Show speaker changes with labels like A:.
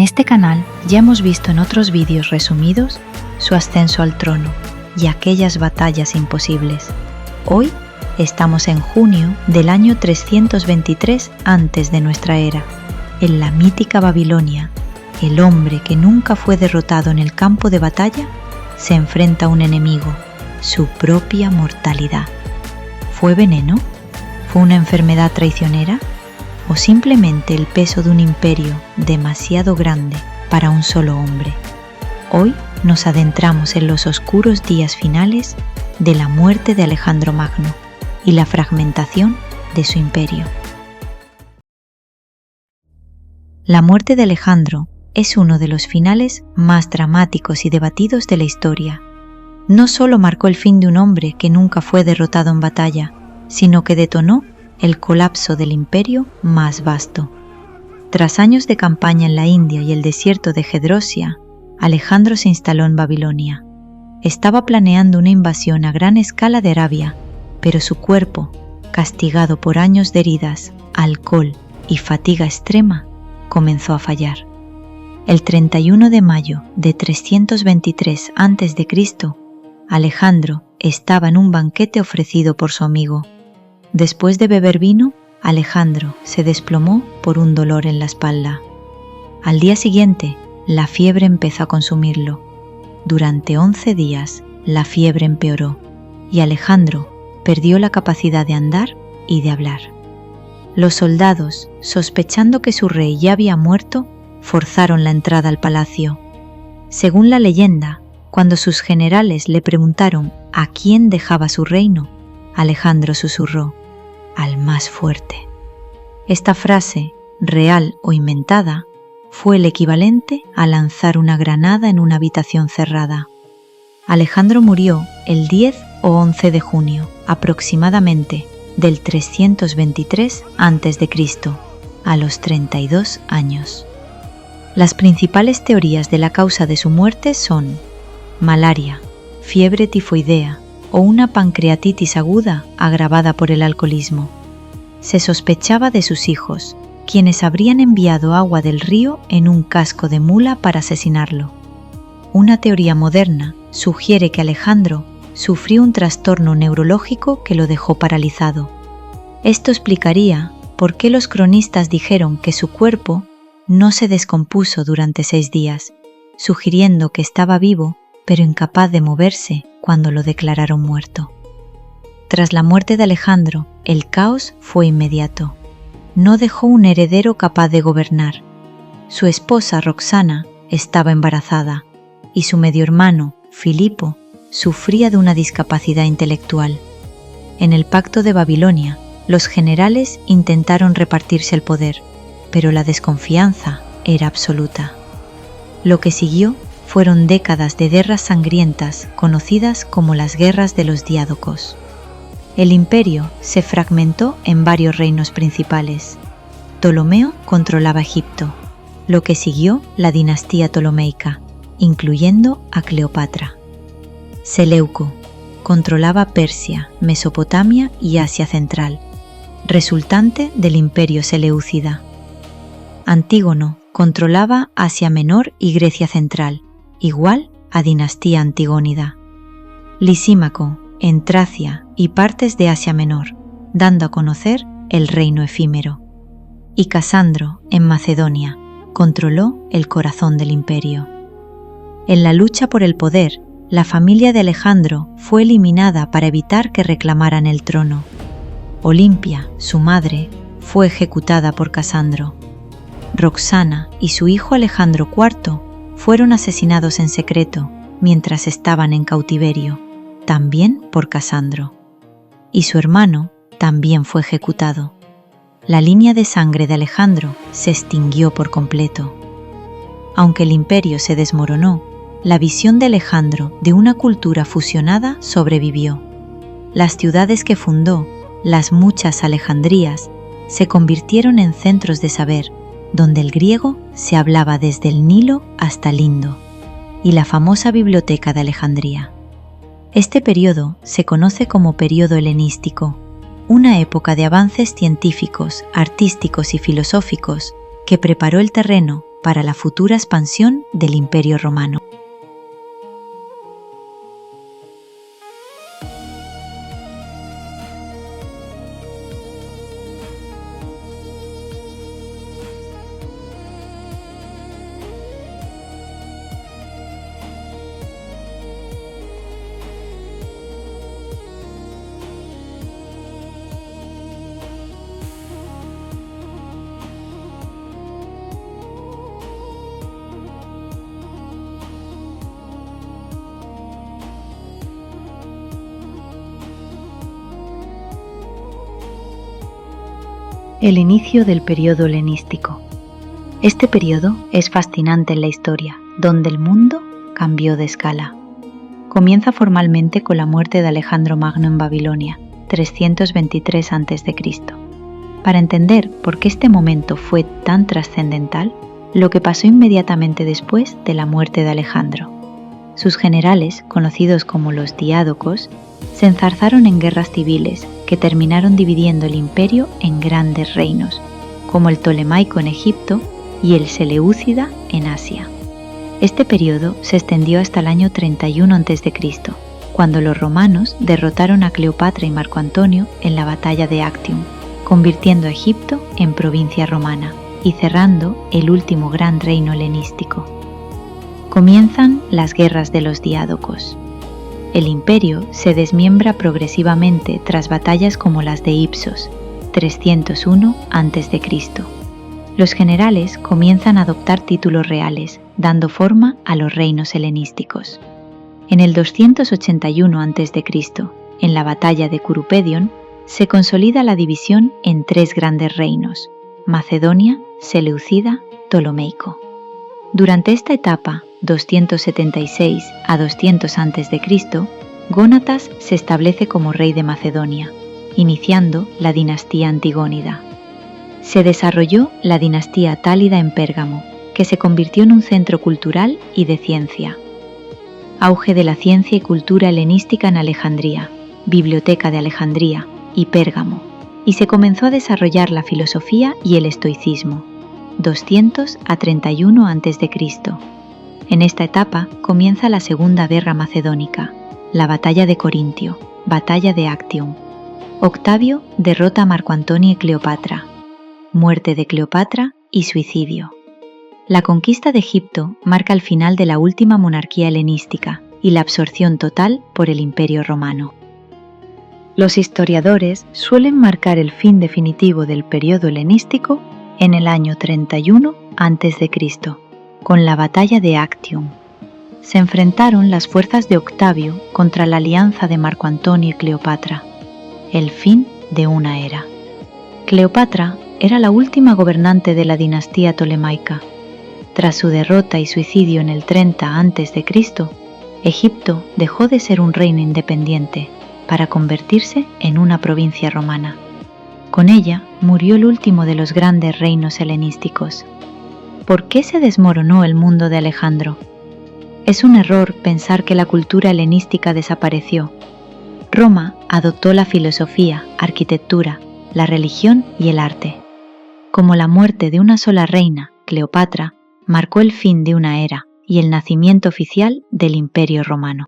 A: este canal ya hemos visto en otros vídeos resumidos su ascenso al trono y aquellas batallas imposibles. Hoy estamos en junio del año 323 antes de nuestra era. En la mítica Babilonia, el hombre que nunca fue derrotado en el campo de batalla se enfrenta a un enemigo, su propia mortalidad. ¿Fue veneno? ¿Fue una enfermedad traicionera? ¿O simplemente el peso de un imperio demasiado grande para un solo hombre? Hoy nos adentramos en los oscuros días finales de la muerte de Alejandro Magno y la fragmentación de su imperio. La muerte de Alejandro es uno de los finales más dramáticos y debatidos de la historia. No solo marcó el fin de un hombre que nunca fue derrotado en batalla, sino que detonó el colapso del imperio más vasto. Tras años de campaña en la India y el desierto de Gedrosia, Alejandro se instaló en Babilonia. Estaba planeando una invasión a gran escala de Arabia, pero su cuerpo, castigado por años de heridas, alcohol y fatiga extrema, comenzó a fallar. El 31 de mayo de 323 a.C., Alejandro estaba en un banquete ofrecido por su amigo. Después de beber vino, Alejandro se desplomó por un dolor en la espalda. Al día siguiente, la fiebre empezó a consumirlo. Durante 11 días, la fiebre empeoró y Alejandro perdió la capacidad de andar y de hablar. Los soldados, sospechando que su rey ya había muerto, forzaron la entrada al palacio. Según la leyenda, cuando sus generales le preguntaron a quién dejaba su reino, Alejandro susurró: «Al más fuerte». Esta frase, real o inventada, fue el equivalente a lanzar una granada en una habitación cerrada. Alejandro murió el 10 o 11 de junio, aproximadamente, del 323 a.C., a los 32 años. Las principales teorías de la causa de su muerte son malaria, fiebre tifoidea o una pancreatitis aguda agravada por el alcoholismo. Se sospechaba de sus hijos, quienes habrían enviado agua del río en un casco de mula para asesinarlo. Una teoría moderna sugiere que Alejandro sufrió un trastorno neurológico que lo dejó paralizado. Esto explicaría por qué los cronistas dijeron que su cuerpo no se descompuso durante 6 días, sugiriendo que estaba vivo pero incapaz de moverse cuando lo declararon muerto. Tras la muerte de Alejandro, el caos fue inmediato. No dejó un heredero capaz de gobernar. Su esposa Roxana estaba embarazada y su medio hermano, Filipo, sufría de una discapacidad intelectual. En el Pacto de Babilonia, los generales intentaron repartirse el poder, pero la desconfianza era absoluta. Lo que siguió fueron décadas de guerras sangrientas conocidas como las guerras de los diádocos. El imperio se fragmentó en varios reinos principales. Ptolomeo controlaba Egipto, lo que siguió la dinastía ptolomeica, incluyendo a Cleopatra. Seleuco controlaba Persia, Mesopotamia y Asia Central, resultante del imperio seleucida. Antígono controlaba Asia Menor y Grecia Central, igual a dinastía antigónida. Lisímaco en Tracia y partes de Asia Menor, dando a conocer el reino efímero. Y Casandro en Macedonia controló el corazón del imperio. En la lucha por el poder, la familia de Alejandro fue eliminada para evitar que reclamaran el trono. Olimpia, su madre, fue ejecutada por Casandro. Roxana y su hijo Alejandro IV fueron asesinados en secreto mientras estaban en cautiverio, también por Casandro. Y su hermano también fue ejecutado. La línea de sangre de Alejandro se extinguió por completo. Aunque el imperio se desmoronó, la visión de Alejandro de una cultura fusionada sobrevivió. Las ciudades que fundó, las muchas Alejandrías, se convirtieron en centros de saber, donde el griego se hablaba desde el Nilo hasta el Indo, y la famosa Biblioteca de Alejandría. Este periodo se conoce como periodo helenístico, una época de avances científicos, artísticos y filosóficos que preparó el terreno para la futura expansión del Imperio Romano. El inicio del periodo helenístico. Este periodo es fascinante en la historia, donde el mundo cambió de escala. Comienza formalmente con la muerte de Alejandro Magno en Babilonia, 323 a.C. Para entender por qué este momento fue tan trascendental, lo que pasó inmediatamente después de la muerte de Alejandro. Sus generales, conocidos como los diádocos, se enzarzaron en guerras civiles que terminaron dividiendo el imperio en grandes reinos, como el Ptolemaico en Egipto y el Seleucida en Asia. Este periodo se extendió hasta el año 31 a.C., cuando los romanos derrotaron a Cleopatra y Marco Antonio en la batalla de Actium, convirtiendo a Egipto en provincia romana y cerrando el último gran reino helenístico. Comienzan las guerras de los diádocos. El imperio se desmiembra progresivamente tras batallas como las de Ipsos, 301 a.C. Los generales comienzan a adoptar títulos reales, dando forma a los reinos helenísticos. En el 281 a.C., en la batalla de Curupedion, se consolida la división en tres grandes reinos: Macedonia, Seleucida, Ptolomeico. Durante esta etapa, 276 a 200 a.C., Gónatas se establece como rey de Macedonia, iniciando la dinastía antigónida. Se desarrolló la dinastía tálida en Pérgamo, que se convirtió en un centro cultural y de ciencia. Auge de la ciencia y cultura helenística en Alejandría, Biblioteca de Alejandría y Pérgamo, y se comenzó a desarrollar la filosofía y el estoicismo, 200 a 31 a.C. En esta etapa comienza la Segunda Guerra Macedónica, la Batalla de Corintio, Batalla de Actium. Octavio derrota a Marco Antonio y Cleopatra. Muerte de Cleopatra y suicidio. La conquista de Egipto marca el final de la última monarquía helenística y la absorción total por el Imperio Romano. Los historiadores suelen marcar el fin definitivo del periodo helenístico en el año 31 a.C., con la batalla de Actium. Se enfrentaron las fuerzas de Octavio contra la alianza de Marco Antonio y Cleopatra. El fin de una era. Cleopatra era la última gobernante de la dinastía tolemaica. Tras su derrota y suicidio en el 30 a.C., Egipto dejó de ser un reino independiente para convertirse en una provincia romana. Con ella murió el último de los grandes reinos helenísticos. ¿Por qué se desmoronó el mundo de Alejandro? Es un error pensar que la cultura helenística desapareció. Roma adoptó la filosofía, arquitectura, la religión y el arte. Como la muerte de una sola reina, Cleopatra, marcó el fin de una era y el nacimiento oficial del Imperio Romano.